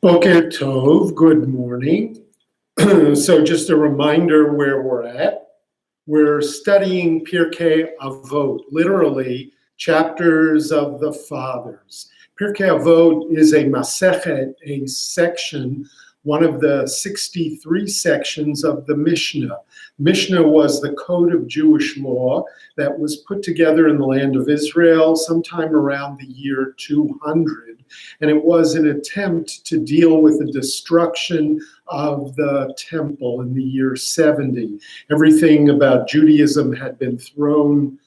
Boker Tov, good morning. So just a reminder where we're at. We're studying Pirkei Avot, literally chapters of the fathers. Pirkei Avot is a masechet, a section, one of the 63 sections of the Mishnah. Mishnah was the code of Jewish law that was put together in the land of Israel sometime around the year 200. And it was an attempt to deal with the destruction of the temple in the year 70. Everything about Judaism had been thrown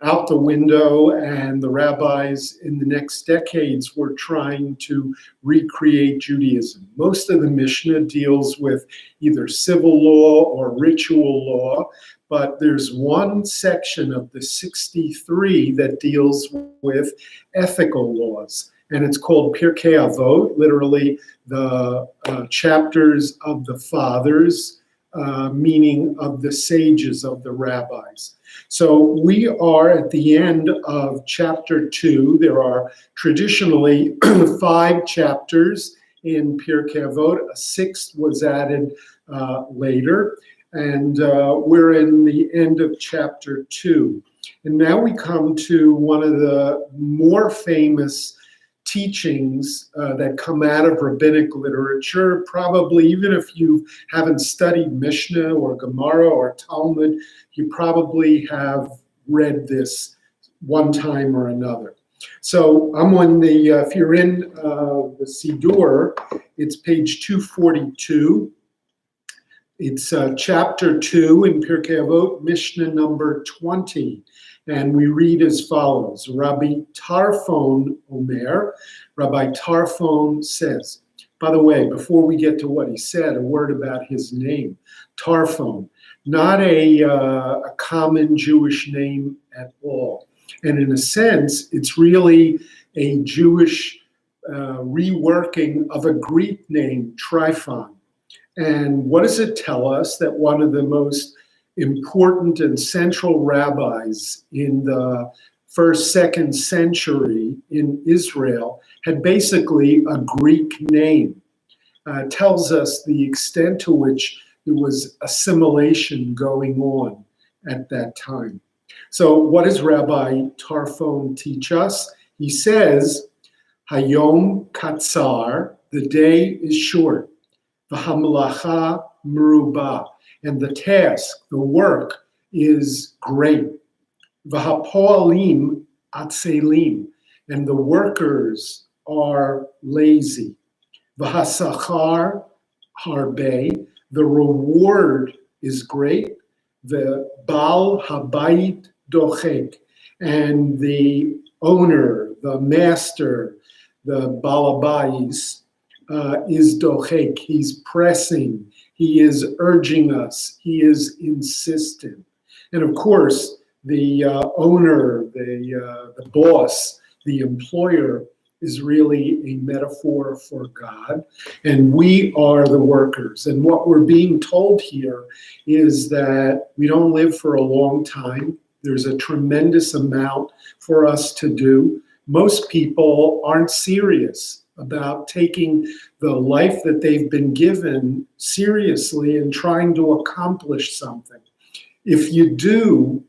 out the window, and the rabbis in the next decades were trying to recreate Judaism. Most of the Mishnah deals with either civil law or ritual law, but there's one section of the 63 that deals with ethical laws, and it's called Pirkei Avot, literally the chapters of the fathers, meaning of the sages, of the rabbis. So we are at the end of chapter 2. There are traditionally 5 chapters in Pirkei Avot. A 6th was added later, and we're in the end of chapter 2. And now we come to one of the more famous teachings that come out of rabbinic literature. Probably, even if you haven't studied Mishnah or Gemara or Talmud, you probably have read this one time or another. So I'm on the, if you're in the Siddur, it's page 242. It's chapter 2 in Pirkei Avot, Mishnah number 20. And we read as follows. Rabbi Tarfon Omer, Rabbi Tarfon says, by the way, before we get to what he said, a word about his name. Tarfon, not a common Jewish name at all. And in a sense, it's really a Jewish reworking of a Greek name, Tryphon. And what does it tell us? That one of the most important and central rabbis in the 1st, 2nd century in Israel had basically a Greek name. Tells us the extent to which there was assimilation going on at that time. So what does Rabbi Tarfon teach us? He says, Hayom katzar, the day is short, v'hamalacha merubah, and the task, the work, is great. V'hapoalim atzelim, and the workers are lazy. V'hasachar harbe, the reward is great. The Baal habayit dochek, and the owner, the master, the Baal habayis, is dochek. He's pressing. He is urging us. He is insistent. And of course, the owner, the boss, the employer is really a metaphor for God. And we are the workers. And what we're being told here is that we don't live for a long time. There's a tremendous amount for us to do. Most people aren't serious about taking the life that they've been given seriously and trying to accomplish something. If you do,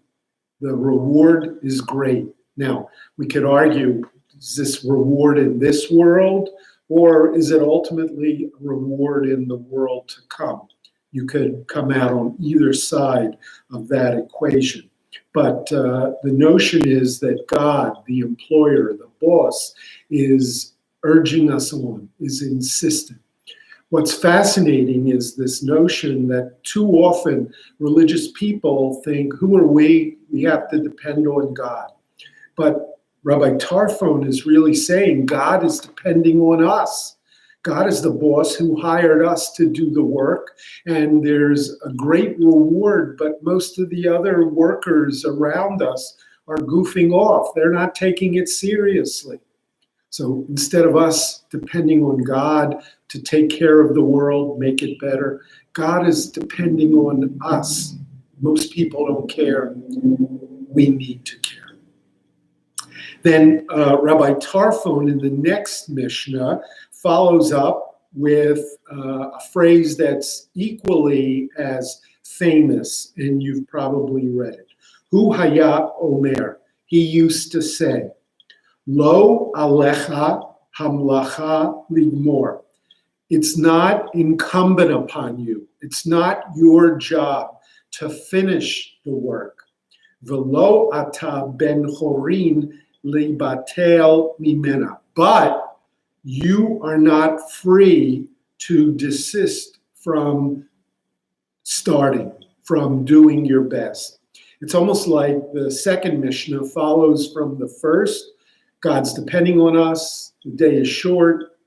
the reward is great. Now, we could argue, is this reward in this world, or is it ultimately a reward in the world to come? You could come out on either side of that equation. But the notion is that God, the employer, the boss, is urging us on, is insistent. What's fascinating is this notion that too often religious people think, who are we? We have to depend on God. But Rabbi Tarfon is really saying God is depending on us. God is the boss who hired us to do the work, and there's a great reward, but most of the other workers around us are goofing off. They're not taking it seriously. So instead of us depending on God to take care of the world, make it better, God is depending on us. Most people don't care. We need to care. Then Rabbi Tarfon in the next Mishnah follows up with a phrase that's equally as famous, and you've probably read it. Hu haya omer, he used to say, Lo alecha hamlacha ligmor. It's not incumbent upon you. It's not your job to finish the work. Velo ata ben chorin libatel mimena. But you are not free to desist from starting, from doing your best. It's almost like the second Mishnah follows from the first. God's depending on us. The day is short.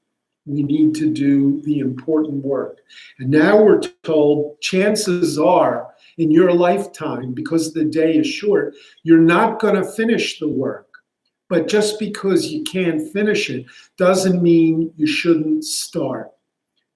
We need to do the important work. And now we're told chances are in your lifetime, because the day is short, you're not going to finish the work. But just because you can't finish it doesn't mean you shouldn't start.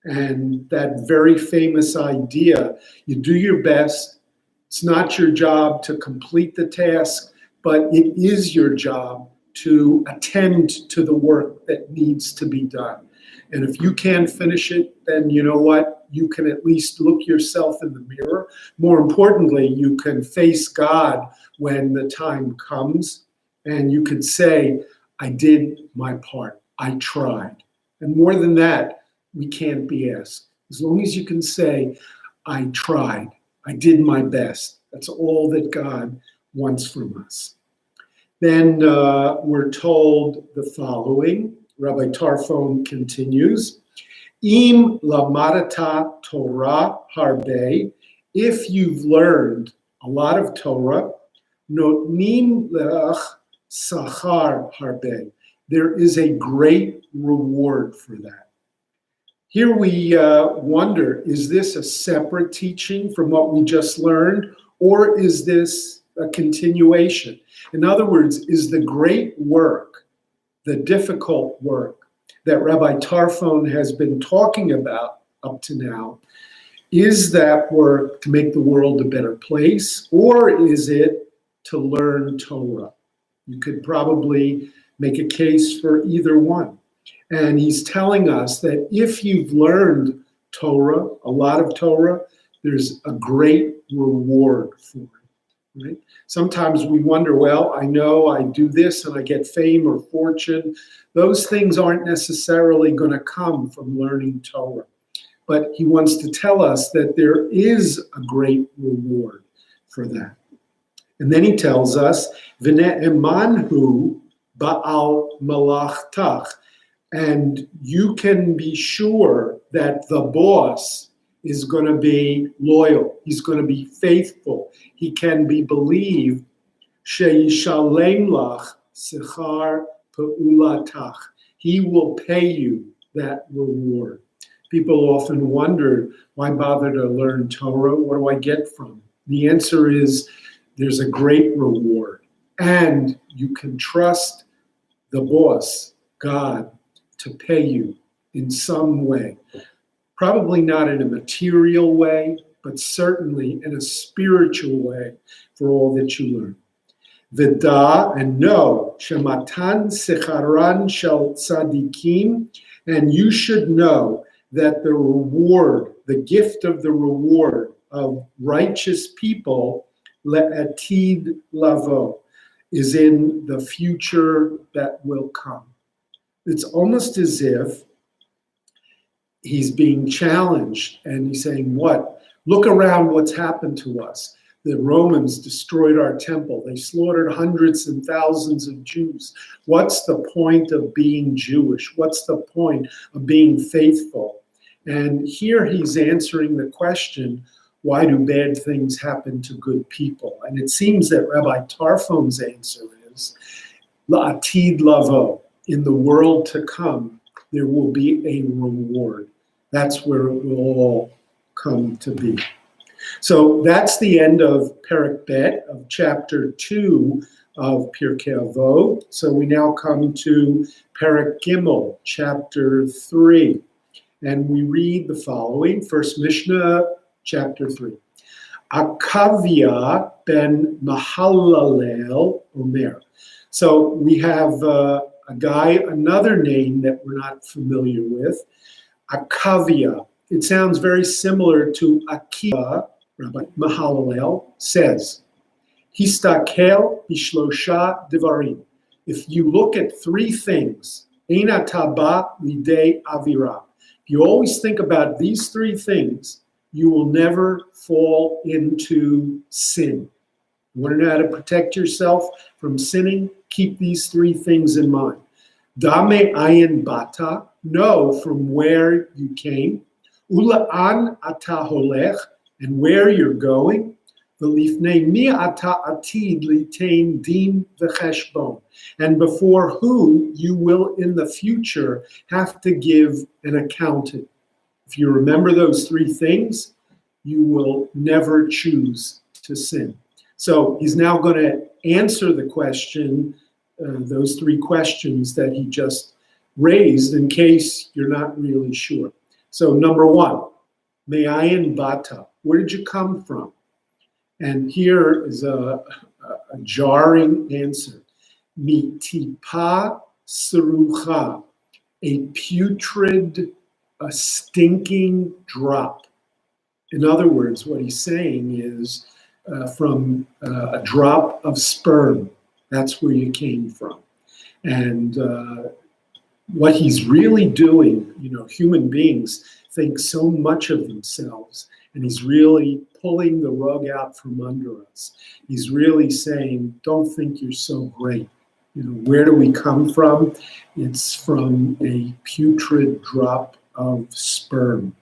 And that very famous idea, you do your best. It's not your job to complete the task, but it is your job to attend to the work that needs to be done. And if you can't finish it, then you know what? You can at least look yourself in the mirror. More importantly, you can face God when the time comes, and you can say, I did my part. I tried. And more than that, we can't be asked. As long as you can say, I tried. I did my best. That's all that God wants from us. Then we're told the following. Rabbi Tarfon continues, Im lamadata Torah harbe, if you've learned a lot of Torah, notnim leach sachar harbe, there is a great reward for that. Here we wonder, is this a separate teaching from what we just learned, or is this a continuation? In other words, is the great work, the difficult work that Rabbi Tarfon has been talking about up to now, is that work to make the world a better place, or is it to learn Torah? You could probably make a case for either one. And he's telling us that if you've learned Torah, a lot of Torah, there's a great reward for it. Right? Sometimes we wonder, well, I know I do this and I get fame or fortune. Those things aren't necessarily going to come from learning Torah. But he wants to tell us that there is a great reward for that. And then he tells us, V'ne'emanhu ba'al malachtach, and you can be sure that the boss is going to be loyal. He's going to be faithful. He can be believed. She'yishalem lach sechar pe'ulatach. He will pay you that reward. People often wonder, why bother to learn Torah? What do I get from it? The answer is there's a great reward. And you can trust the boss, God, to pay you in some way. Probably not in a material way, but certainly in a spiritual way for all that you learn. Vida, and know, shematan secharan shel tzadikim, and you should know that the reward, the gift of the reward of righteous people, le'atid lavo, is in the future that will come. It's almost as if he's being challenged, and he's saying, what? Look around what's happened to us. The Romans destroyed our temple. They slaughtered hundreds and thousands of Jews. What's the point of being Jewish? What's the point of being faithful? And here he's answering the question, why do bad things happen to good people? And it seems that Rabbi Tarfon's answer is, la'atid lavo, in the world to come, there will be a reward. That's where it will all come to be. So that's the end of Perek Bet, of chapter 2 of Pirkei Avot. So we now come to Perek Gimel, chapter 3. And we read the following, first Mishnah, chapter 3. Akavia ben Mahalalel Omer. So we have a guy, another name that we're not familiar with, Akavia. It sounds very similar to Akiva. Rabbi Mahalalel says, Histakel bishlosha divarim. If you look at three things, Eina taba lidei avira. If you always think about these three things, you will never fall into sin. You want to know how to protect yourself from sinning? Keep these three things in mind. Dame ayin bata, know from where you came. Ula'an ata holech, and where you're going. V'lifnei mi ata atid litain din v'cheshbon, and before who you will in the future have to give an accounting. If you remember those three things, you will never choose to sin. So he's now going to answer the question, those three questions that he just raised, in case you're not really sure. So number one, me'ayin bata, where did you come from? And here is a jarring answer. Mitipa serucha, a putrid, a stinking drop. In other words, what he's saying is from a drop of sperm. That's where you came from. And what he's really doing, human beings think so much of themselves, and he's really pulling the rug out from under us. He's really saying, don't think you're so great. Where do we come from? It's from a putrid drop of sperm.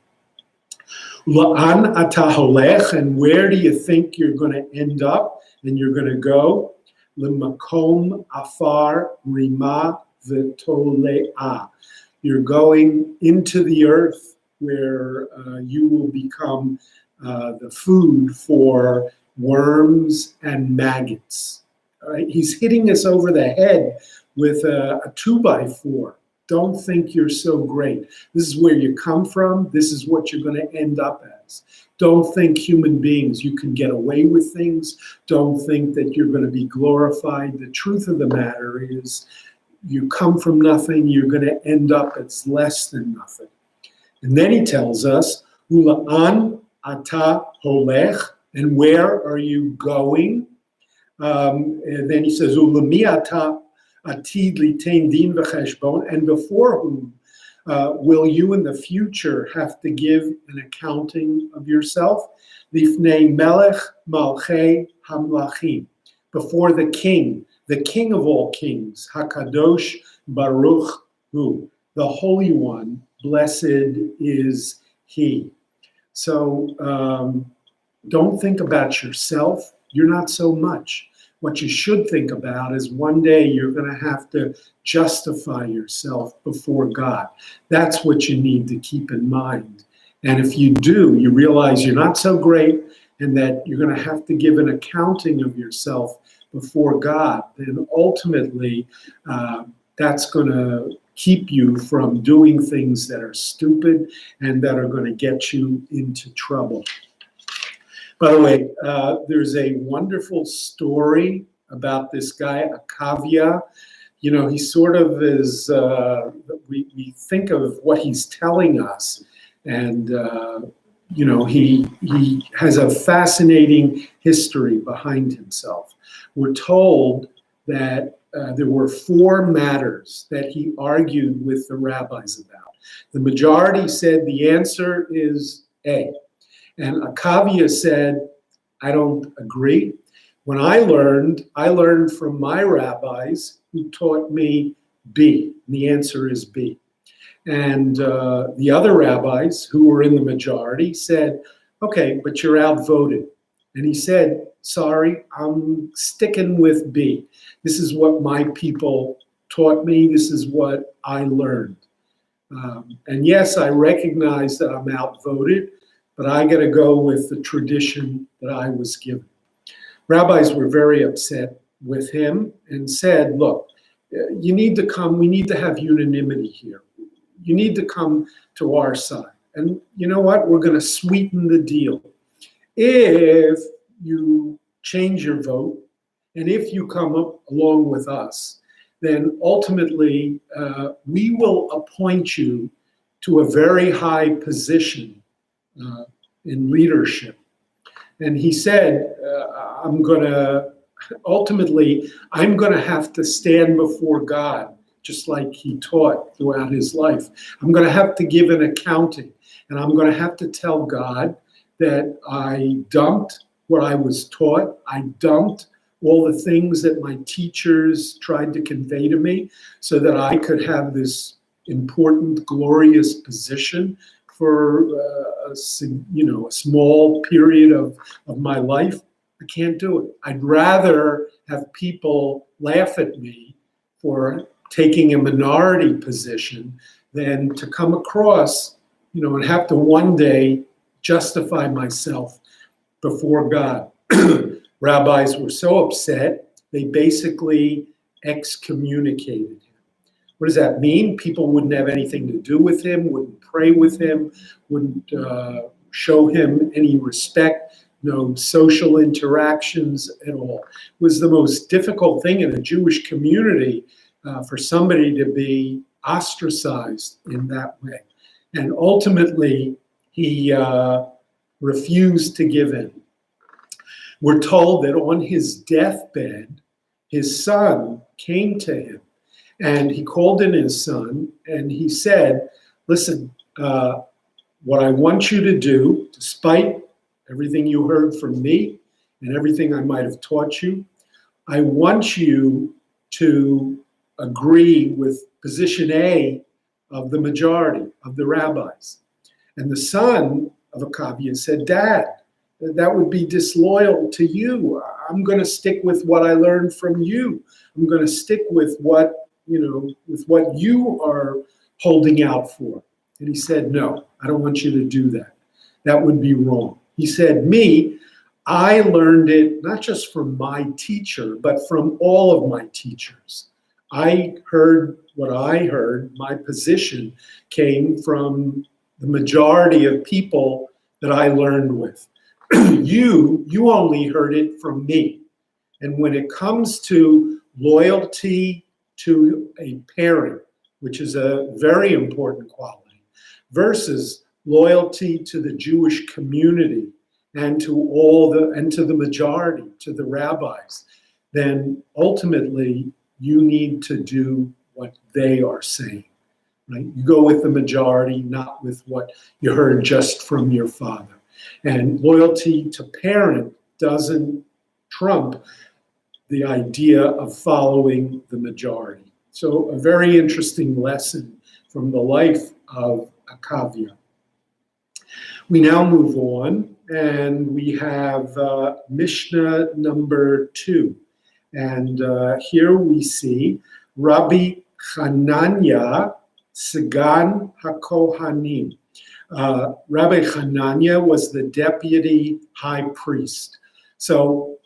La'an ata holech, and where do you think you're going to end up and you're going to go? L'makom afar rima v'tole'ah. You're going into the earth where you will become the food for worms and maggots. Right? He's hitting us over the head with a 2x4. Don't think you're so great. This is where you come from. This is what you're going to end up as. Don't think, human beings, you can get away with things. Don't think that you're going to be glorified. The truth of the matter is, you come from nothing, you're going to end up as less than nothing. And then he tells us, Ula'an ata holech, and where are you going? And then he says, Ulami ata atid litain din v'cheshbon, and before whom will you in the future have to give an accounting of yourself? Lifnei melech malchei hamlachim, before the king of all kings, Hakadosh Baruch Hu, the Holy One, blessed is He. So don't think about yourself. You're not so much. What you should think about is one day you're going to have to justify yourself before God. That's what you need to keep in mind. And if you do, you realize you're not so great and that you're going to have to give an accounting of yourself before God, then ultimately that's going to keep you from doing things that are stupid and that are going to get you into trouble. By the way, there's a wonderful story about this guy, Akavia. He sort of is, we think of what he's telling us, and he has a fascinating history behind himself. We're told that there were 4 matters that he argued with the rabbis about. The majority said the answer is A. And Akavia said, I don't agree. When I learned from my rabbis who taught me B. And the answer is B. And the other rabbis who were in the majority said, okay, but you're outvoted. And he said, sorry, I'm sticking with B. This is what my people taught me. This is what I learned. And yes, I recognize that I'm outvoted, but I got to go with the tradition that I was given. Rabbis were very upset with him and said, look, you need to come. We need to have unanimity here. You need to come to our side. And you know what? We're going to sweeten the deal. If you change your vote, and if you come up along with us, then ultimately we will appoint you to a very high position in leadership. And he said, ultimately, I'm going to have to stand before God, just like he taught throughout his life. I'm going to have to give an accounting, and I'm going to have to tell God that I dumped what I was taught. I dumped all the things that my teachers tried to convey to me so that I could have this important, glorious position for a small period of my life. I can't do it. I'd rather have people laugh at me for taking a minority position than to come across, and have to one day justify myself before God. Rabbis were so upset, they basically excommunicated him. What does that mean? People wouldn't have anything to do with him, wouldn't pray with him, wouldn't show him any respect, no social interactions at all. It was the most difficult thing in a Jewish community for somebody to be ostracized in that way. And ultimately, he refused to give in. We're told that on his deathbed, his son came to him, and he called in his son, and he said, listen, what I want you to do, despite everything you heard from me and everything I might have taught you, I want you to agree with position A of the majority of the rabbis. And the son of Akavia said, Dad, that would be disloyal to you. I'm going to stick with what I learned from you. I'm going to stick with what you are holding out for. And he said, no, I don't want you to do that. That would be wrong. He said, I learned it not just from my teacher, but from all of my teachers. I heard what I heard. My position came from the majority of people that I learned with. You only heard it from me. And when it comes to loyalty to a parent, which is a very important quality, versus loyalty to the Jewish community and to the majority, to the rabbis, then ultimately you need to do what they are saying. Right? You go with the majority, not with what you heard just from your father. And loyalty to parent doesn't trump the idea of following the majority. So a very interesting lesson from the life of Akavia. We now move on, and we have Mishnah number 2. And here we see Rabbi Hananya Sagan HaKohanim. Rabbi Hananya was the deputy high priest. So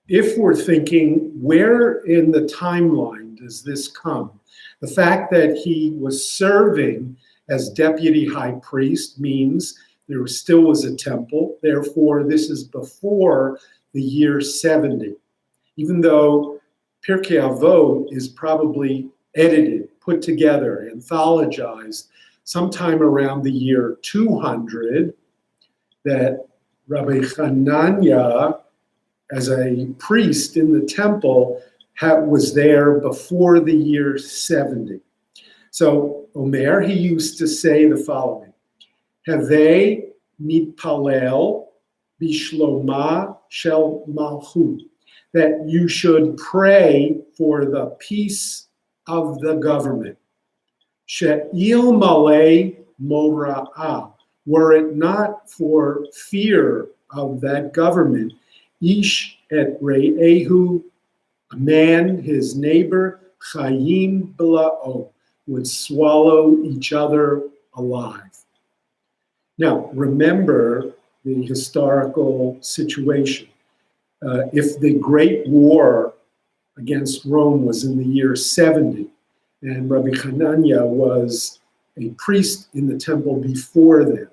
if we're thinking, where in the timeline does this come? The fact that he was serving as deputy high priest means there still was a temple. Therefore, this is before the year 70. Even though Pirkei Avot is probably edited, put together, anthologized sometime around the year 200, that Rabbi Hananya, as a priest in the temple, was there before the year 70. So Omer, he used to say the following: Havei mitpalel bishloma shel malchut, that you should pray for the peace of the government. She'il malei mora'ah, were it not for fear of that government, ish et re'ehu, a man, his neighbor, chayim bla'o, would swallow each other alive. Now, remember the historical situation. If the Great War against Rome was in the year 70, and Rabbi Hananya was a priest in the temple before then.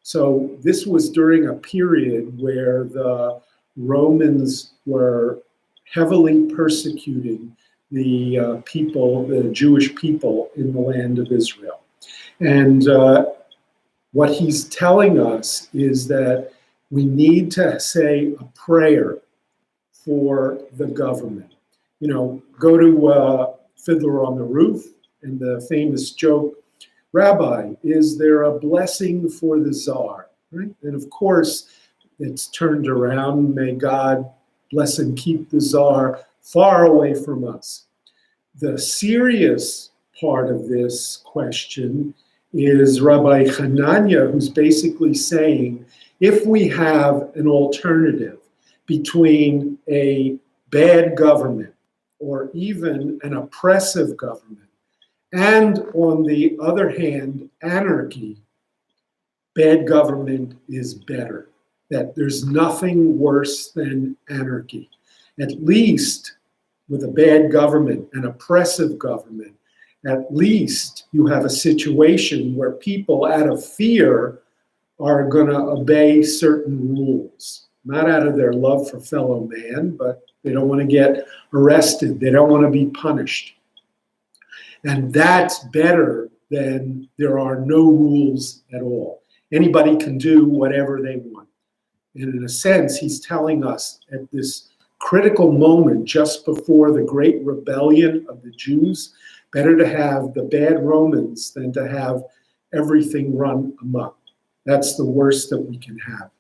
So this was during a period where the Romans were heavily persecuting the Jewish people in the land of Israel. And what he's telling us is that we need to say a prayer for the government. You know, go to Fiddler on the Roof and the famous joke, Rabbi, is there a blessing for the Tsar? Right? And of course, it's turned around. May God bless and keep the Tsar far away from us. The serious part of this question is Rabbi Hanania, who's basically saying, if we have an alternative between a bad government or even an oppressive government, and on the other hand, anarchy, bad government is better. That there's nothing worse than anarchy. At least with a bad government, an oppressive government, at least you have a situation where people out of fear are going to obey certain rules. Not out of their love for fellow man, but they don't want to get arrested. They don't want to be punished. And that's better than there are no rules at all. Anybody can do whatever they want. And in a sense, he's telling us at this critical moment just before the great rebellion of the Jews, better to have the bad Romans than to have everything run amok. That's the worst that we can have.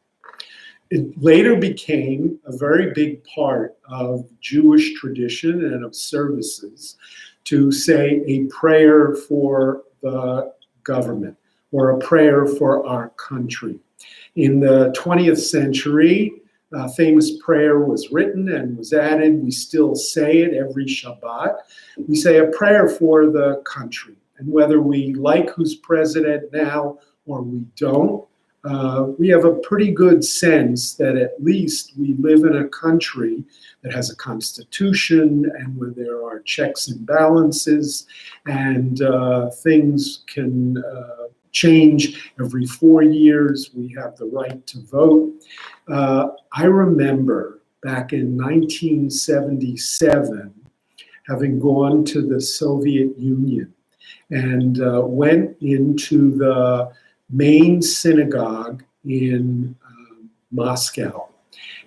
It later became a very big part of Jewish tradition and of services to say a prayer for the government or a prayer for our country. In the 20th century, a famous prayer was written and was added. We still say it every Shabbat. We say a prayer for the country. And whether we like who's president now or we don't, we have a pretty good sense that at least we live in a country that has a constitution and where there are checks and balances and things can change every 4 years. We have the right to vote. I remember back in 1977 having gone to the Soviet Union and went into the main synagogue in Moscow.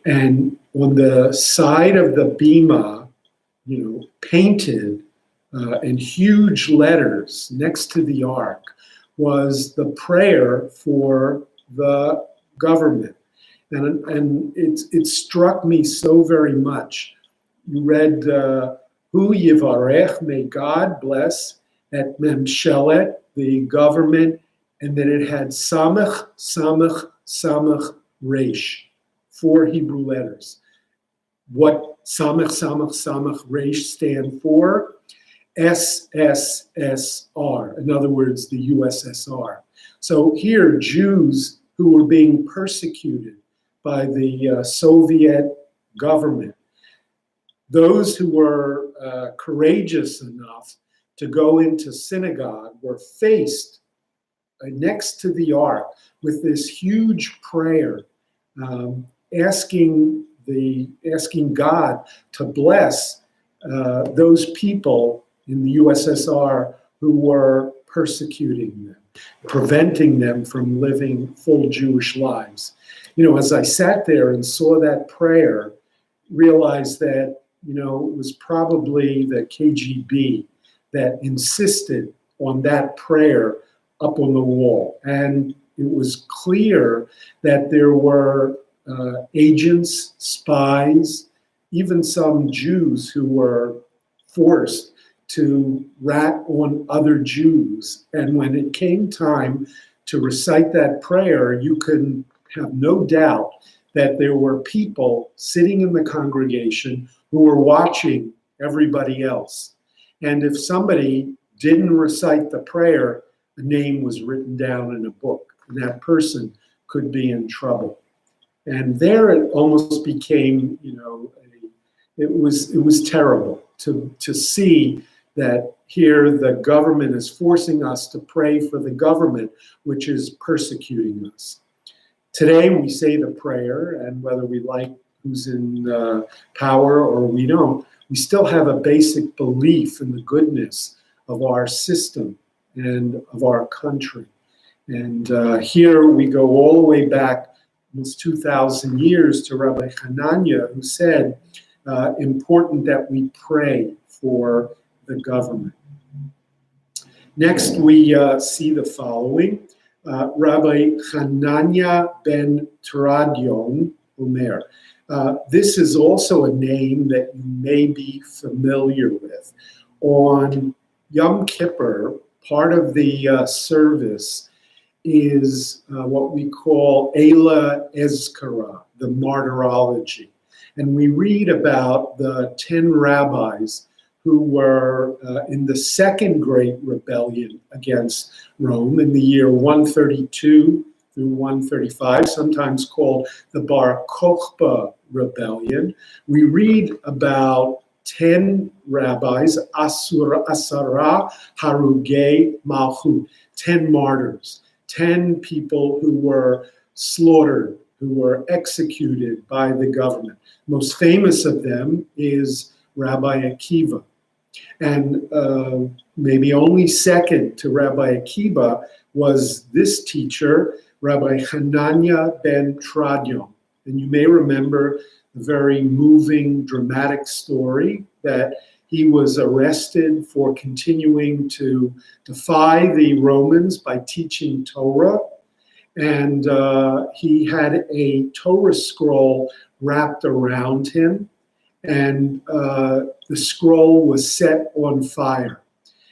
And on the side of the bima, painted in huge letters next to the ark was the prayer for the government. And it struck me so very much. You read, Hu Yivarech, may God bless, at Memshelet, the government, and then it had Samach, Samach, Samach, Resh, 4 Hebrew letters. What Samach, Samach, Samach, Resh stand for? SSSR, in other words, the USSR. So here, Jews who were being persecuted by the Soviet government, those who were courageous enough to go into synagogue were faced next to the ark with this huge prayer, asking God to bless those people in the USSR who were persecuting them, preventing them from living full Jewish lives. As I sat there and saw that prayer, realized that, it was probably the KGB that insisted on that prayer up on the wall. And it was clear that there were agents, spies, even some Jews who were forced to rat on other Jews. And when it came time to recite that prayer, you can have no doubt that there were people sitting in the congregation who were watching everybody else. And if somebody didn't recite the prayer, a name was written down in a book, and that person could be in trouble. And there it almost became, it was terrible to see that here the government is forcing us to pray for the government, which is persecuting us. Today we say the prayer, and whether we like who's in power or we don't, we still have a basic belief in the goodness of our system and of our country. And here we go all the way back almost 2,000 years to Rabbi Hanania, who said, important that we pray for the government. Next, we see the following. Rabbi Hanania ben Teradion Omer. This is also a name that you may be familiar with. On Yom Kippur, part of the service is what we call Ela Ezkara, the martyrology. And we read about the 10 rabbis who were in the second great rebellion against Rome in the year 132 through 135, sometimes called the Bar Kokhba rebellion. We read about 10 rabbis, Asara Harugei Malchut, 10 martyrs, 10 people who were slaughtered, who were executed by the government. Most famous of them is Rabbi Akiva. And maybe only second to Rabbi Akiva was this teacher, Rabbi Hanania ben Teradion. And you may remember the very moving, dramatic story that he was arrested for continuing to defy the Romans by teaching Torah. And he had a Torah scroll wrapped around him, and the scroll was set on fire.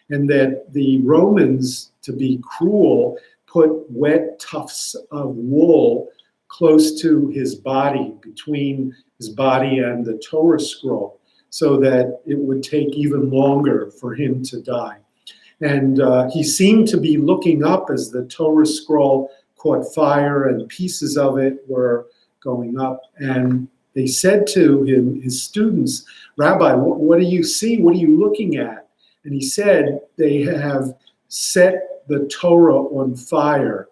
And that the Romans, to be cruel, put wet tufts of wool close to his body, between his body and the Torah scroll, so that it would take even longer for him to die. And he seemed to be looking up as the Torah scroll caught fire and pieces of it were going up. And they said to him, his students, Rabbi, what do you see? What are you looking at? And he said, they have set the Torah on fire,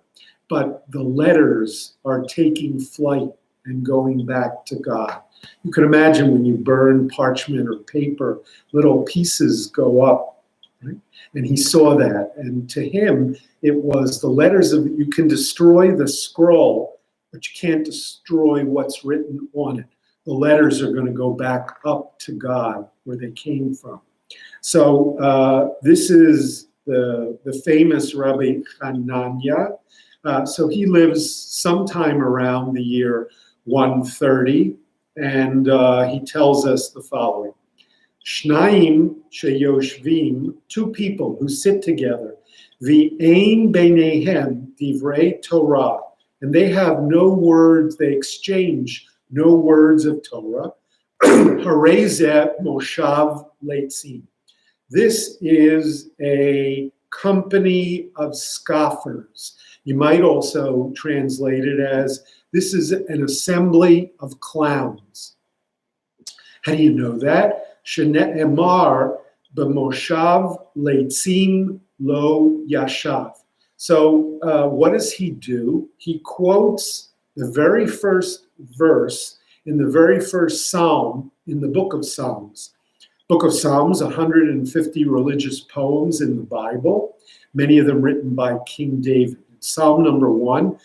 but the letters are taking flight and going back to God. You can imagine when you burn parchment or paper, little pieces go up, right? And he saw that. And to him, it was the letters of, you can destroy the scroll, but you can't destroy what's written on it. The letters are going to go back up to God where they came from. So this is the famous Rabbi Hanania. So he lives sometime around the year 130, and he tells us the following. Shnayim sheyoshvim, two people who sit together, v'ein beinehem divrei Torah, and they have no words, they exchange no words of Torah. Harezeh moshav leitzim. This is a company of scoffers. You might also translate it as, this is an assembly of clowns. How do you know that? Shene'emar b'moshav leitzim lo yashav. So what does he do? He quotes the very first verse in the very first psalm in the book of Psalms. Book of Psalms, 150 religious poems in the Bible, many of them written by King David. Psalm number 1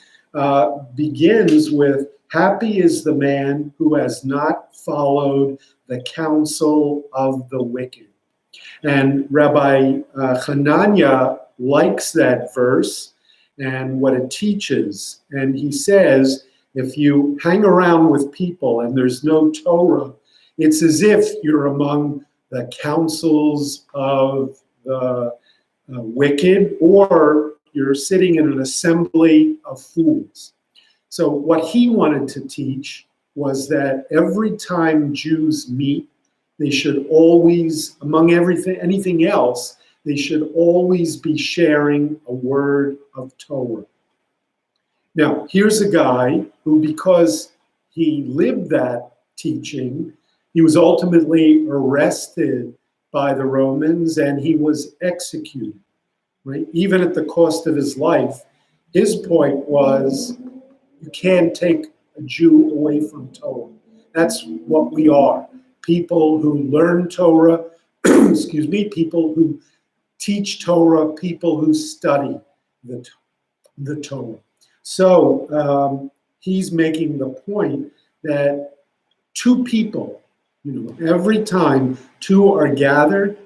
begins with, happy is the man who has not followed the counsel of the wicked. And Rabbi Hanania likes that verse and what it teaches. And he says, if you hang around with people and there's no Torah, it's as if you're among the councils of the wicked, or you're sitting in an assembly of fools. So what he wanted to teach was that every time Jews meet, they should always, among anything else, they should always be sharing a word of Torah. Now, here's a guy who, because he lived that teaching, he was ultimately arrested by the Romans and he was executed, right? Even at the cost of his life. His point was, you can't take a Jew away from Torah. That's what we are. People who learn Torah, people who teach Torah, people who study the Torah. So he's making the point that two people, every time two are gathered,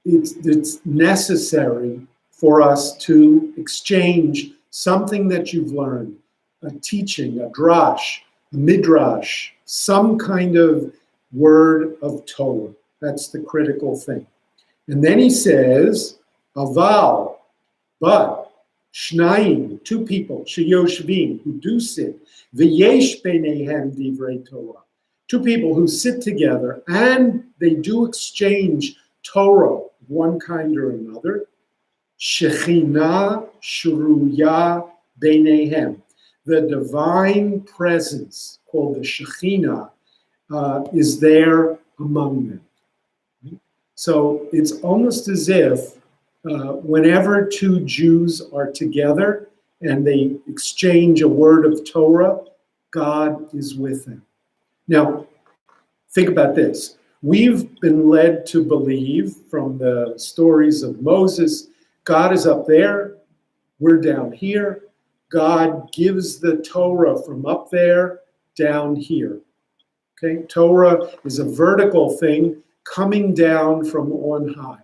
it's necessary for us to exchange something that you've learned, a teaching, a drash, a midrash, some kind of word of Torah. That's the critical thing. And then he says, aval, but shnayim, two people, sheyoshvim, who do sit, v'yesh beinehem divrei Torah, two people who sit together and they do exchange Torah, one kind or another, Shekhinah Shuruya Beinehem. The divine presence, called the Shekhinah, is there among them. So it's almost as if whenever two Jews are together and they exchange a word of Torah, God is with them. Now, think about this. We've been led to believe from the stories of Moses, God is up there, we're down here. God gives the Torah from up there down here. Okay, Torah is a vertical thing coming down from on high.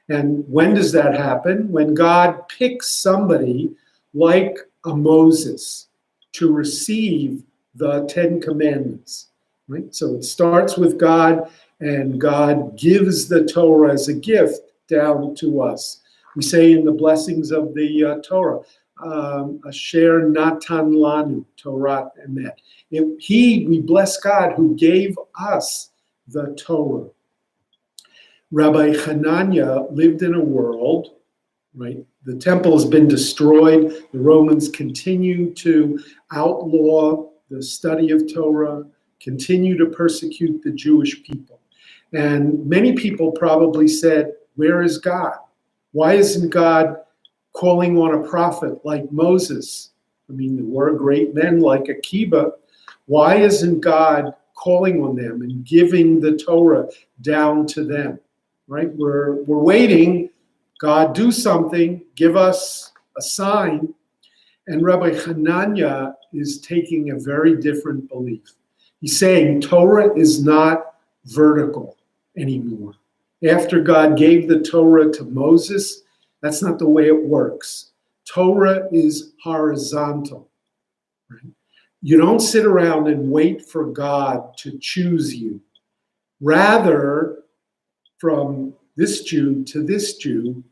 And when does that happen? When God picks somebody like a Moses to receive the Ten Commandments. Right? So it starts with God, and God gives the Torah as a gift down to us. We say in the blessings of the Torah, Asher Natan Lanu, Torah Emet. We bless God who gave us the Torah. Rabbi Hanania lived in a world, right? The temple has been destroyed. The Romans continue to outlaw the study of Torah, continue to persecute the Jewish people. And many people probably said, where is God? Why isn't God calling on a prophet like Moses? I mean, there were great men like Akiba. Why isn't God calling on them and giving the Torah down to them? Right? We're waiting. God, do something. Give us a sign. And Rabbi Hanania is taking a very different belief. He's saying Torah is not vertical anymore. After God gave the Torah to Moses, that's not the way it works. Torah is horizontal. Right? You don't sit around and wait for God to choose you. Rather, from this Jew to this Jew,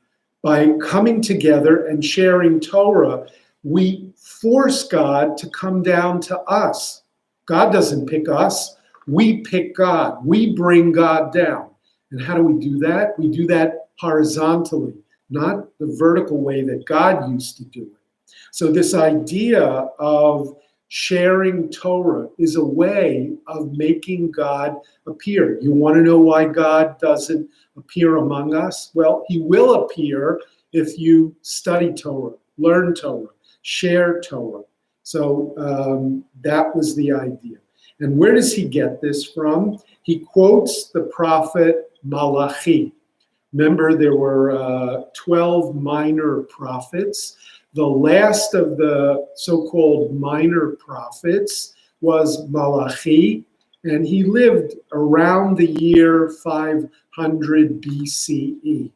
by coming together and sharing Torah, we force God to come down to us. God doesn't pick us. We pick God. We bring God down. And how do we do that? We do that horizontally, not the vertical way that God used to do it. So this idea of sharing Torah is a way of making God appear. You want to know why God doesn't appear among us? Well, he will appear if you study Torah, learn Torah, share Torah. So that was the idea. And where does he get this from? He quotes the prophet Malachi. Remember, there were 12 minor prophets. The last of the so-called minor prophets was Malachi, and he lived around the year 500 BCE.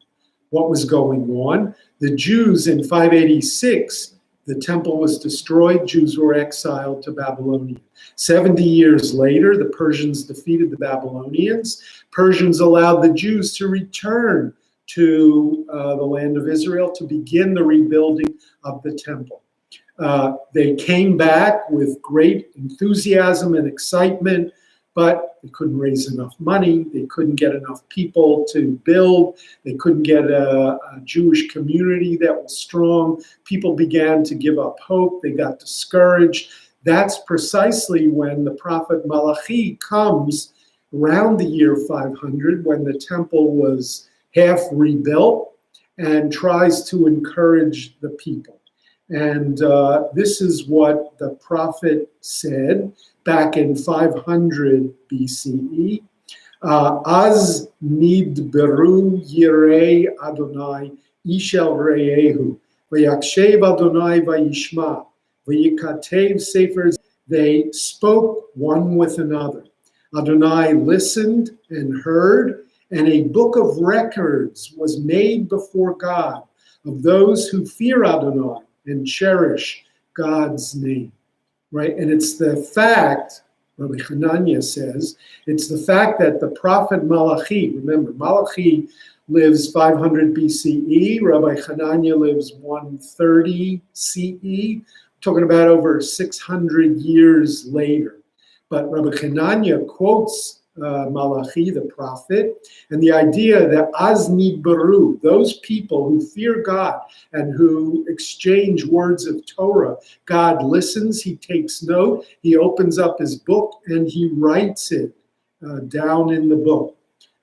What was going on? The Jews in 586, the temple was destroyed. Jews were exiled to Babylonia. 70 years later, the Persians defeated the Babylonians. Persians allowed the Jews to return to the land of Israel to begin the rebuilding of the temple. They came back with great enthusiasm and excitement, but they couldn't raise enough money. They couldn't get enough people to build. They couldn't get a Jewish community that was strong. People began to give up hope. They got discouraged. That's precisely when the prophet Malachi comes around the year 500, when the temple was half rebuilt, and tries to encourage the people. And this is what the prophet said back in 500 BCE. Az nidberu yirei Adonai ishel reyehu, vayakshev Adonai vayishma, vayikatev sefer. They spoke one with another. Adonai listened and heard, and a book of records was made before God of those who fear Adonai and cherish God's name. Right? And it's the fact, Rabbi Hanania says, it's the fact that the prophet Malachi, remember, Malachi lives 500 BCE, Rabbi Hanania lives 130 CE, talking about over 600 years later. But Rabbi Hanania quotes Malachi, the prophet, and the idea that Az nidberu, those people who fear God and who exchange words of Torah, God listens, he takes note, he opens up his book, and he writes it down in the book.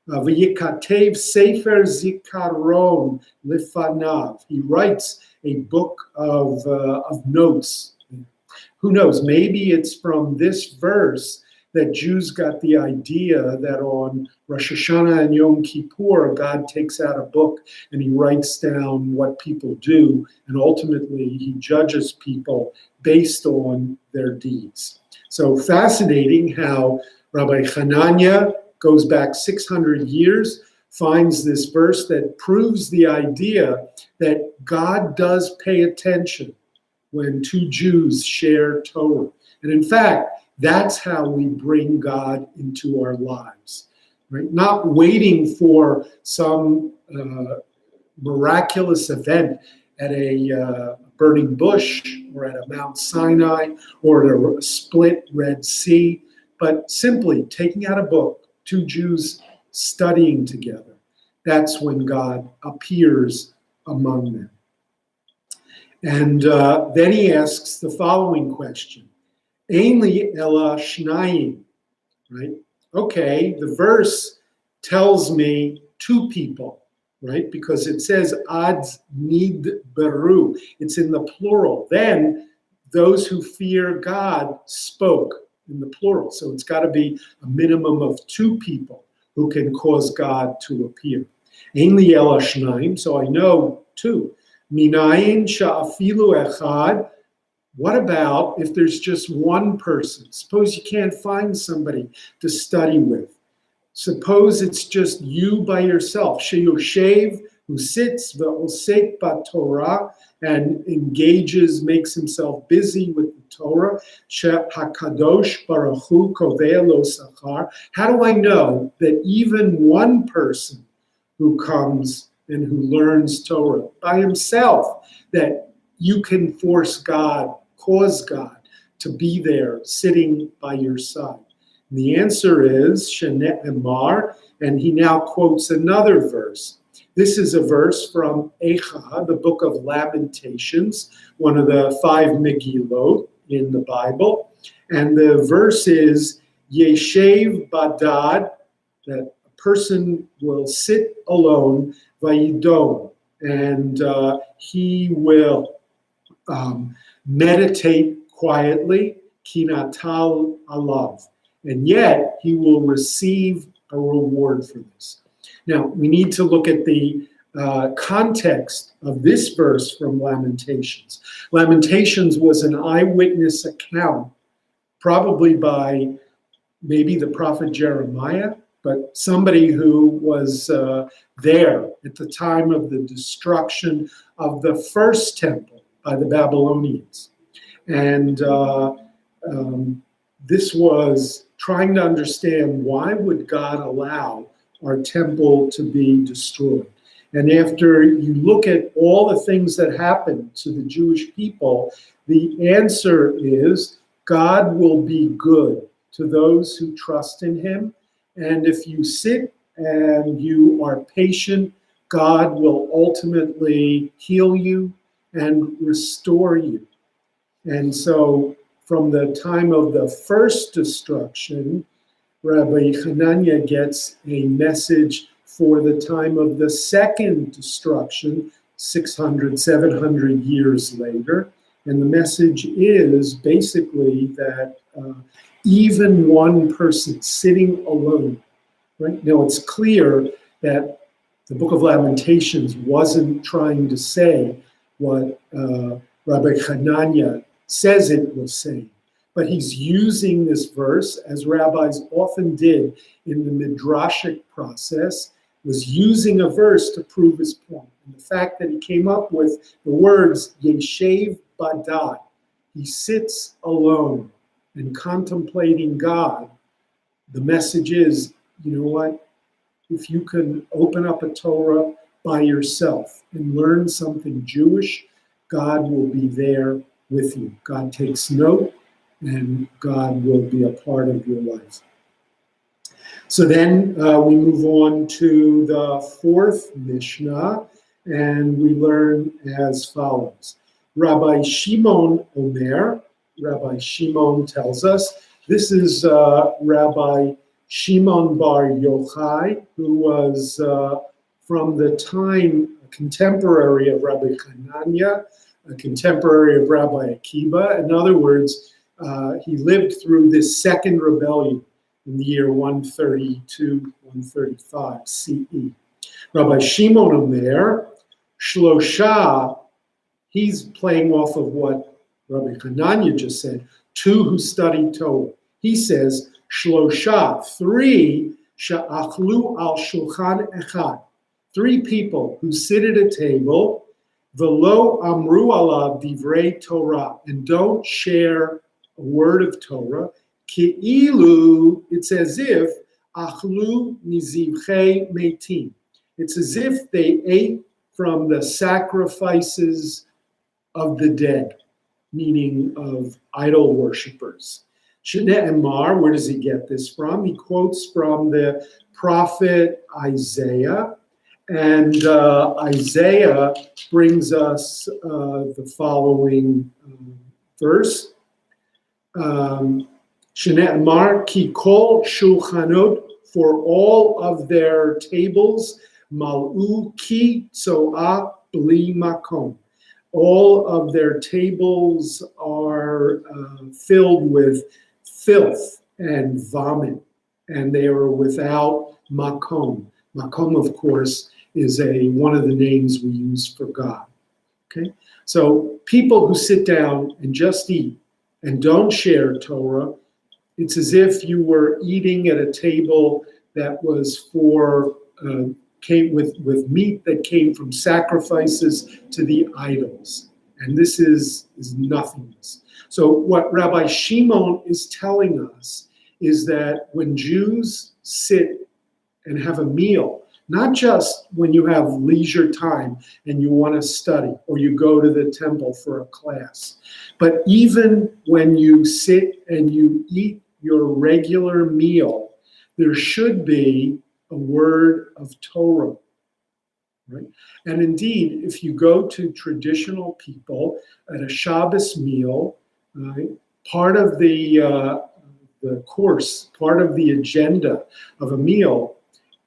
V'yikatev sefer zikaron lifanav. He writes a book of notes. Who knows? Maybe it's from this verse that Jews got the idea that on Rosh Hashanah and Yom Kippur, God takes out a book and he writes down what people do, and ultimately he judges people based on their deeds. So fascinating how Rabbi Hanania goes back 600 years, finds this verse that proves the idea that God does pay attention when two Jews share Torah. And in fact, that's how we bring God into our lives, right? Not waiting for some miraculous event at a burning bush or at a Mount Sinai or at a split Red Sea, but simply taking out a book, two Jews studying together. That's when God appears among them. And then he asks the following question. Ainli ela shnayim, right? Okay, the verse tells me two people, right? Because it says ad nidberu. It's in the plural. Then those who fear God spoke in the plural. So it's got to be a minimum of two people who can cause God to appear. Ainli ela shnayim, so I know two. Minayin sha'afilu echad. What about if there's just one person? Suppose you can't find somebody to study with. Suppose it's just you by yourself. Sheyoshev, who sits ve'osek b'Torah and engages, makes himself busy with the Torah. Hakadosh Baruch Hu kovea lo sachar. How do I know that even one person who comes and who learns Torah by himself, that you can force God, cause God to be there sitting by your side? And the answer is Shene'emar, and he now quotes another verse. This is a verse from Eicha, the book of Lamentations, one of the 5 Megillot in the Bible. And the verse is Yeshev Badad, that a person will sit alone, Vayidom, and he will meditate quietly, Kinatal Alav, and yet he will receive a reward for this. Now, we need to look at the context of this verse from Lamentations. Lamentations was an eyewitness account, probably by maybe the prophet Jeremiah, but somebody who was there at the time of the destruction of the first temple by the Babylonians. And this was trying to understand, why would God allow our temple to be destroyed? And after you look at all the things that happened to the Jewish people, the answer is God will be good to those who trust in him. And if you sit and you are patient, God will ultimately heal you and restore you. And so from the time of the first destruction, Rabbi Hanania gets a message for the time of the second destruction, 600, 700 years later. And the message is basically that even one person sitting alone right? Now it's clear that the Book of Lamentations wasn't trying to say what Rabbi Hanania says it was saying, but he's using this verse, as rabbis often did in the midrashic process, was using a verse to prove his point. And the fact that he came up with the words Yeshev Badad, he sits alone and contemplating God. The message is, you know what? If you can open up a Torah by yourself and learn something Jewish, God will be there with you. God takes note, and God will be a part of your life. So then we move on to the fourth Mishnah, and we learn as follows. Rabbi Shimon Omer, Rabbi Shimon tells us, this is Rabbi Shimon Bar Yochai, who was from the time a contemporary of Rabbi Hanania, a contemporary of Rabbi Akiba. In other words, he lived through this second rebellion in the year 132, 135 CE. Rabbi Shimon Omer, Shlosha, he's playing off of what Rabbi Hanania just said, two who study Torah. He says, Shlosha, three, sha'achlu al shulchan echad, three people who sit at a table, velo amru alav divrei Torah, and don't share a word of Torah, ki'ilu, it's as if, achlu mizivchei meitim. It's as if they ate from the sacrifices of the dead, meaning of idol worshippers. Shne'emar, where does he get this from? He quotes from the prophet Isaiah, and Isaiah brings us the following verse. Shne'emar ki kol shulchanot, for all of their tables, mal'u ki tzo'ah bli makom. All of their tables are filled with filth and vomit, and they are without makom. Makom, of course, is one of the names we use for God. Okay, so people who sit down and just eat and don't share Torah, it's as if you were eating at a table that was for came with meat that came from sacrifices to the idols, and this is nothingness. So what Rabbi Shimon is telling us is that when Jews sit and have a meal, not just when you have leisure time and you want to study or you go to the temple for a class, but even when you sit and you eat your regular meal, there should be a word of Torah, right? And indeed, if you go to traditional people at a Shabbos meal, right, part of the course, part of the agenda of a meal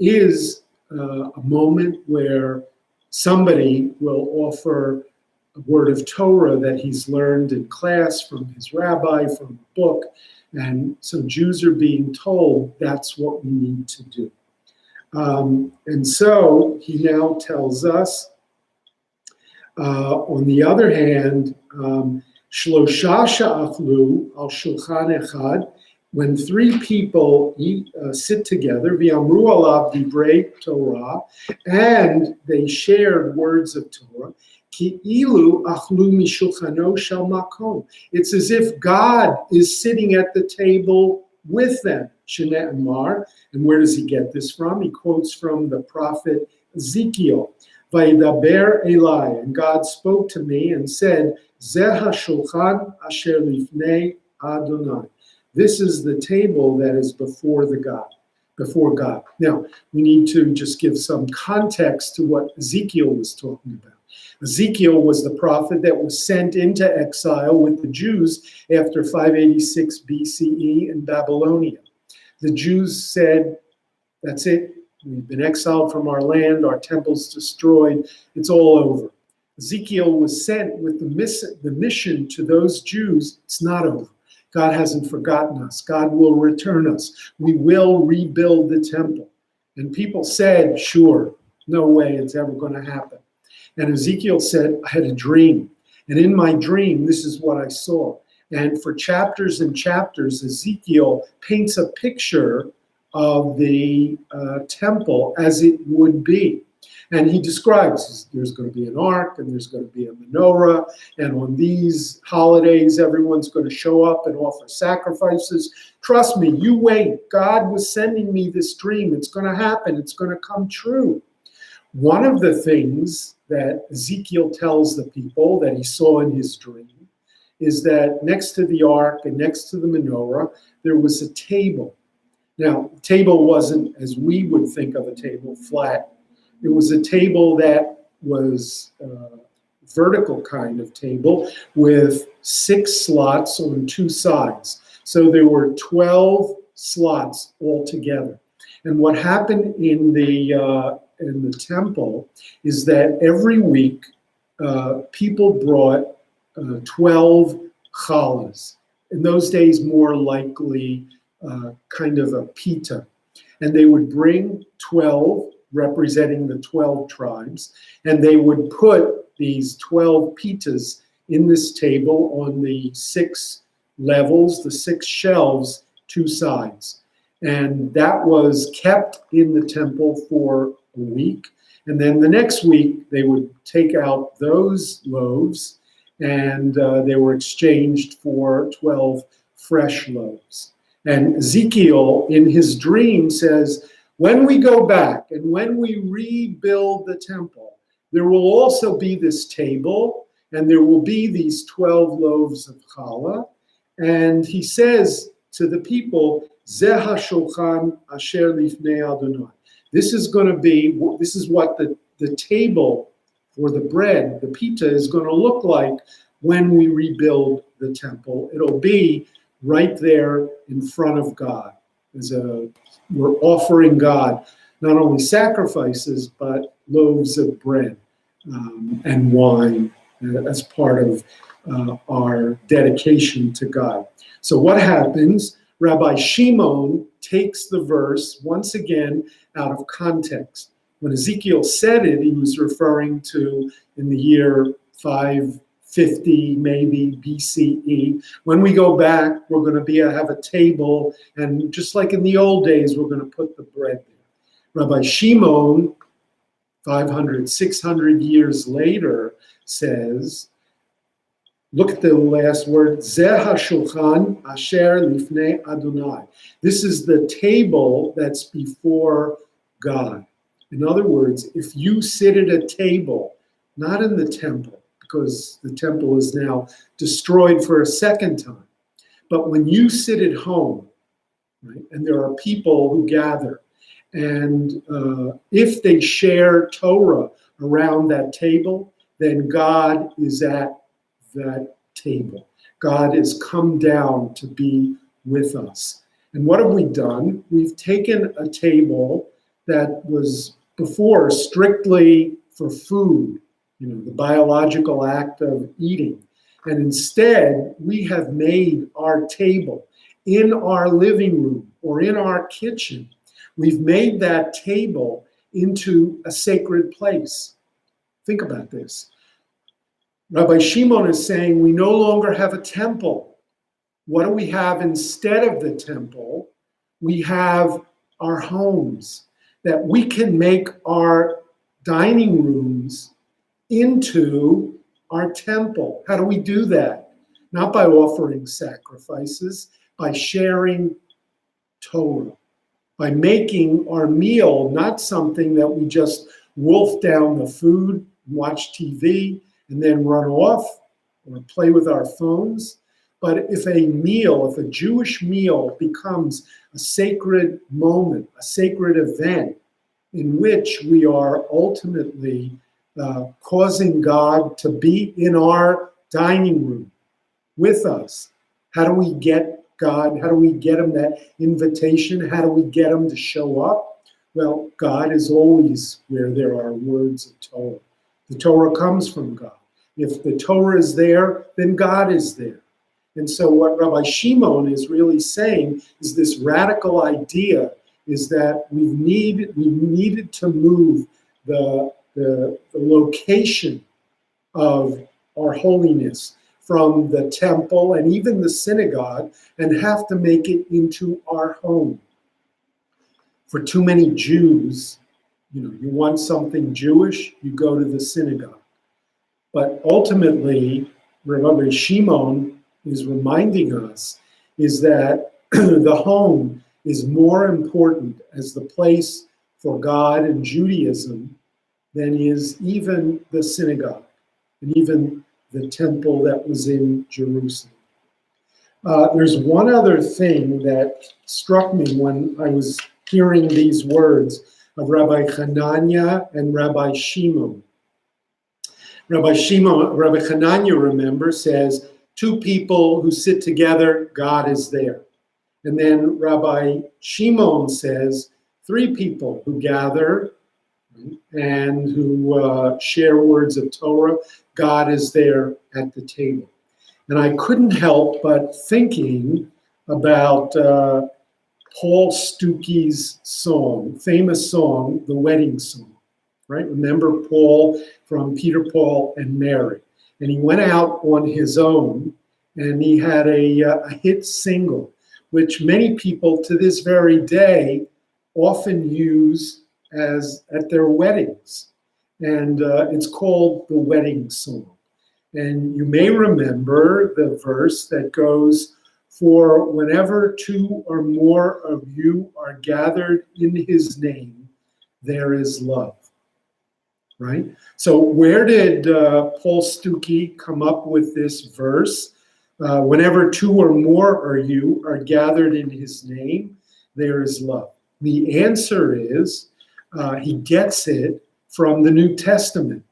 is a moment where somebody will offer a word of Torah that he's learned in class from his rabbi, from a book, and so Jews are being told that's what we need to do. And so he now tells us, on the other hand, Shlosha sha'achlu al shulchan echad, when three people sit together, v'amru alav divrei Torah, and they shared words of Torah, ki'ilu achlu mishulchano shel makom. It's as if God is sitting at the table with them. Shne'emar, and where does he get this from? He quotes from the prophet Ezekiel. Vaydaber Eli, and God spoke to me and said, Zeh hashulchan asher lifnei Adonai. This is the table that is before God. Now, we need to just give some context to what Ezekiel was talking about. Ezekiel was the prophet that was sent into exile with the Jews after 586 BCE in Babylonia. The Jews said, that's it. We've been exiled from our land. Our temple's destroyed. It's all over. Ezekiel was sent with the mission to those Jews. It's not over. God hasn't forgotten us. God will return us. We will rebuild the temple. And people said, sure, no way it's ever going to happen. And Ezekiel said, I had a dream. And in my dream, this is what I saw. And for chapters and chapters, Ezekiel paints a picture of the temple as it would be. And he describes there's going to be an ark and there's going to be a menorah. And on these holidays, everyone's going to show up and offer sacrifices. Trust me, you wait. God was sending me this dream. It's going to happen. It's going to come true. One of the things that Ezekiel tells the people that he saw in his dream is that next to the ark and next to the menorah, there was a table. Now, the table wasn't, as we would think of a table, flat. It was a table that was a vertical kind of table with 6 slots on 2 sides. So there were 12 slots altogether. And what happened in the temple is that every week people brought 12 challahs. In those days, more likely kind of a pita. And they would bring 12, representing the 12 tribes, and they would put these 12 pitas in this table on the 6 levels, the 6 shelves, 2 sides. And that was kept in the temple for a week. And then the next week, they would take out those loaves and they were exchanged for 12 fresh loaves. And Ezekiel, in his dream, says, when we go back and when we rebuild the temple, there will also be this table and there will be these 12 loaves of challah. And he says to the people, Zeh hashulchan asher lifnei Adonai. This is what the table for the bread, the pita, is going to look like when we rebuild the temple. It'll be right there in front of God. We're offering God not only sacrifices, but loaves of bread and wine as part of our dedication to God. So what happens? Rabbi Shimon takes the verse once again out of context. When Ezekiel said it, he was referring to in the year 550 maybe BCE. When we go back, we're going to have a table, and just like in the old days, we're going to put the bread there. Rabbi Shimon, 500, 600 years later, says, look at the last word, Zeh hashulchan asher lifnei Adonai. This is the table that's before God. In other words, if you sit at a table, not in the temple, because the temple is now destroyed for a second time, but when you sit at home, right, and there are people who gather, and if they share Torah around that table, then God is at that table. God has come down to be with us. And what have we done? We've taken a table that was before strictly for food, the biological act of eating. And instead, we have made our table in our living room or in our kitchen. We've made that table into a sacred place. Think about this. Rabbi Shimon is saying we no longer have a temple. What do we have instead of the temple? We have our homes, that we can make our dining rooms into our temple. How do we do that? Not by offering sacrifices, by sharing Torah, by making our meal not something that we just wolf down the food, watch TV, and then run off or play with our phones. But if a Jewish meal becomes a sacred moment, a sacred event in which we are ultimately causing God to be in our dining room with us, how do we get God? How do we get him that invitation? How do we get him to show up? Well, God is always where there are words of Torah. The Torah comes from God. If the Torah is there, then God is there. And so what Rabbi Shimon is really saying is this radical idea is that we needed to move the location of our holiness from the temple and even the synagogue, and have to make it into our home. For too many Jews, you want something Jewish, you go to the synagogue. But ultimately, Rabbi Shimon is reminding us is that the home is more important as the place for God and Judaism than is even the synagogue and even the temple that was in Jerusalem. There's one other thing that struck me when I was hearing these words of Rabbi Hanania and Rabbi Shimon. Rabbi Hanania, remember, says, two people who sit together, God is there. And then Rabbi Shimon says, three people who gather and who share words of Torah, God is there at the table. And I couldn't help but thinking about Paul Stuckey's song, famous song, The Wedding Song, right? Remember Paul from Peter, Paul, and Mary. And he went out on his own, and he had a hit single, which many people to this very day often use at their weddings. And it's called The Wedding Song. And you may remember the verse that goes, "For whenever two or more of you are gathered in his name, there is love." Right? So where did Paul Stuckey come up with this verse? Whenever two or more of you are gathered in his name, there is love. The answer is he gets it from the New Testament.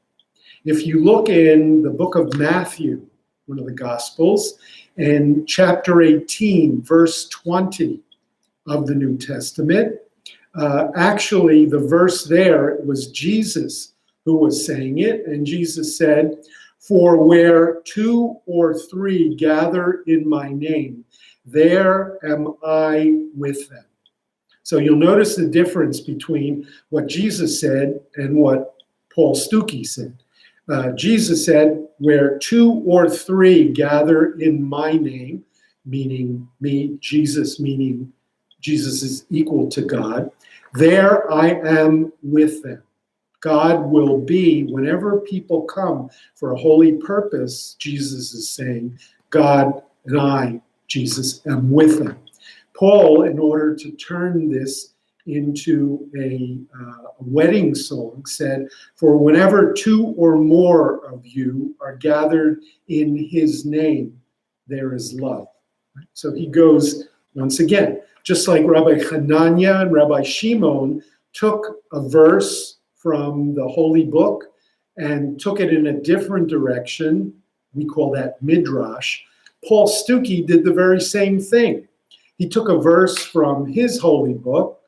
If you look in the book of Matthew, one of the Gospels, in chapter 18, verse 20 of the New Testament, actually the verse there was Jesus who was saying it, and Jesus said, "For where two or three gather in my name, there am I with them." So you'll notice the difference between what Jesus said and what Paul Stuckey said. Jesus said, "Where two or three gather in my name," meaning me, Jesus, meaning Jesus is equal to God, "there I am with them." God will be, whenever people come for a holy purpose, Jesus is saying, God and I, Jesus, am with them. Paul, in order to turn this into a wedding song, said, "For whenever two or more of you are gathered in his name, there is love." So he goes, once again, just like Rabbi Hanania and Rabbi Shimon took a verse from the Holy Book and took it in a different direction, we call that midrash. Paul Stuckey did the very same thing. He took a verse from his Holy Book,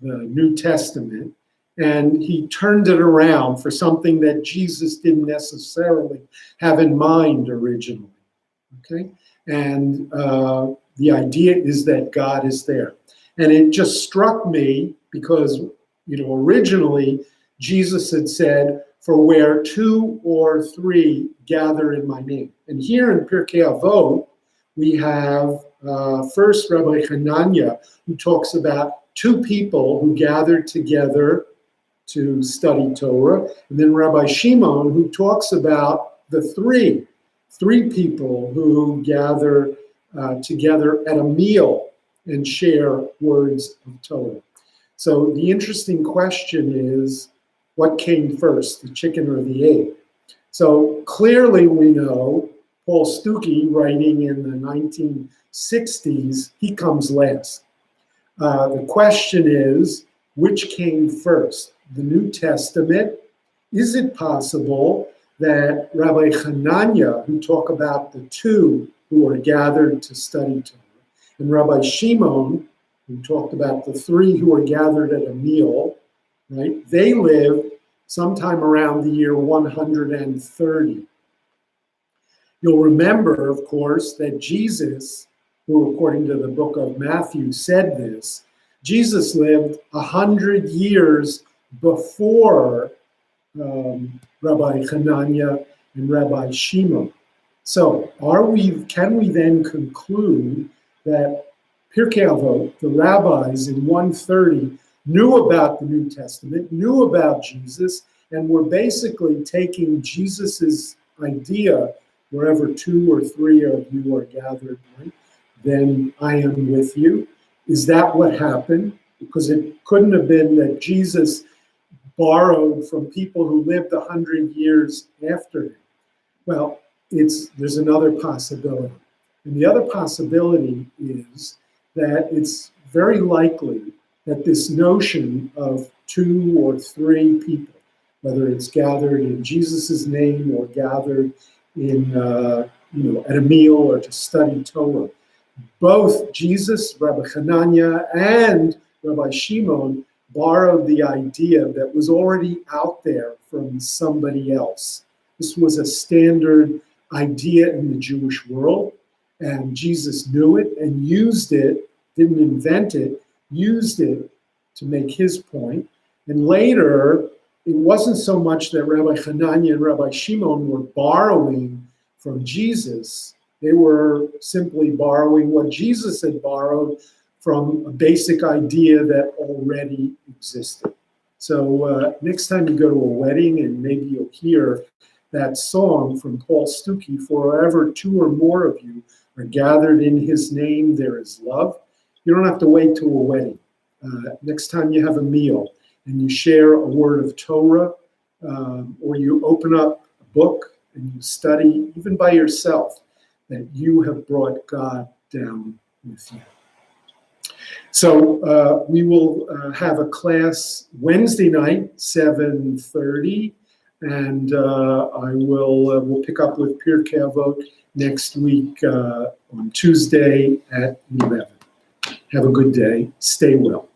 the New Testament, and he turned it around for something that Jesus didn't necessarily have in mind originally. Okay? And the idea is that God is there. And it just struck me because, originally Jesus had said, "For where two or three gather in my name." And here in Pirkei Avot, we have first Rabbi Hanania, who talks about two people who gathered together to study Torah, and then Rabbi Shimon, who talks about the three people who gather together at a meal and share words of Torah. So the interesting question is, what came first, the chicken or the egg? So clearly we know Paul Stuckey, writing in the 1960s, he comes last. The question is, which came first? The New Testament? Is it possible that Rabbi Hanania, who talk about the two who are gathered to study Torah, and Rabbi Shimon, who talked about the three who are gathered at a meal, right? They lived sometime around the year 130. You'll remember, of course, that Jesus, who according to the book of Matthew said this, Jesus lived 100 years before Rabbi Hanania and Rabbi Shimon. So can we then conclude that Pirkei Avot, the rabbis in 130, knew about the New Testament, knew about Jesus, and were basically taking Jesus's idea, wherever 2 or 3 of you are gathered, right, then I am with you. Is that what happened? Because it couldn't have been that Jesus borrowed from people who lived 100 years after him. Well, there's another possibility. And the other possibility is that it's very likely that this notion of 2 or 3 people, whether it's gathered in Jesus's name or gathered in, at a meal or to study Torah, both Jesus, Rabbi Hanania, and Rabbi Shimon borrowed the idea that was already out there from somebody else. This was a standard idea in the Jewish world, and Jesus knew it and used it, didn't invent it, used it to make his point. And later, it wasn't so much that Rabbi Hanania and Rabbi Shimon were borrowing from Jesus. They were simply borrowing what Jesus had borrowed from a basic idea that already existed. So next time you go to a wedding, and maybe you'll hear that song from Paul Stuckey, "For wherever 2 or more of you are gathered in his name, there is love." You don't have to wait to a wedding. Next time you have a meal and you share a word of Torah, or you open up a book and you study, even by yourself, that you have brought God down with you. So we will have a class Wednesday night, 7:30, and we'll pick up with Pirkei Avot next week on Tuesday at 11. Have a good day. Stay well.